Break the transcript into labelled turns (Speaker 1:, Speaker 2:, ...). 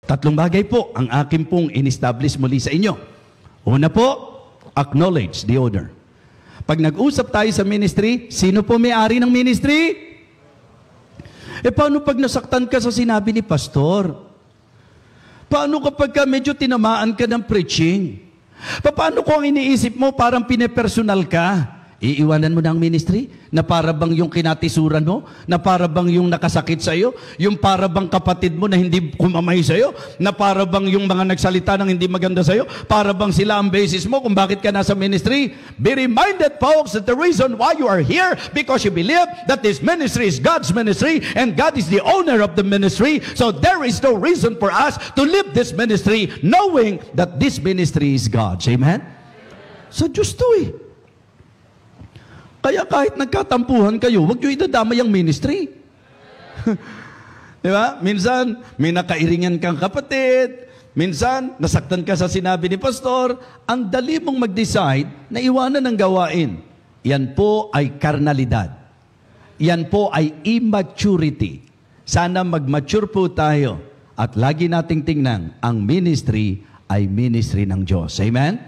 Speaker 1: Tatlong bagay po ang akin pong in-establish muli sa inyo. Una po, acknowledge the owner. Pag nag-usap tayo sa ministry, sino po may-ari ng ministry? Paano pag nasaktan ka sa sinabi ni pastor? Paano kapag medyo tinamaan ka ng preaching? Paano kung iniisip mo parang pinepersonal ka? Iiwanan mo na ang ministry na para bang yung kinatisuran mo, na para bang yung nakasakit sa iyo, yung para bang kapatid mo na hindi kumamay sa iyo, na para bang yung mga nagsalita ng hindi maganda sa iyo, para bang sila ang basis mo kung bakit ka nasa ministry. Be reminded, folks, that the reason why you are here because you believe that this ministry is God's ministry and God is the owner of the ministry. So there is no reason for us to leave this ministry knowing that this ministry is God's. Amen? So just do it. Kaya kahit nagkatampuhan kayo, huwag nyo idadamay ang ministry. Di ba? Minsan, may nakairingan kang kapatid. Minsan, nasaktan ka sa sinabi ni pastor. Ang dali mong mag-decide na iwanan ang gawain. Yan po ay karnalidad. Yan po ay immaturity. Sana mag-mature po tayo. At lagi nating tingnan, ang ministry ay ministry ng Diyos. Amen?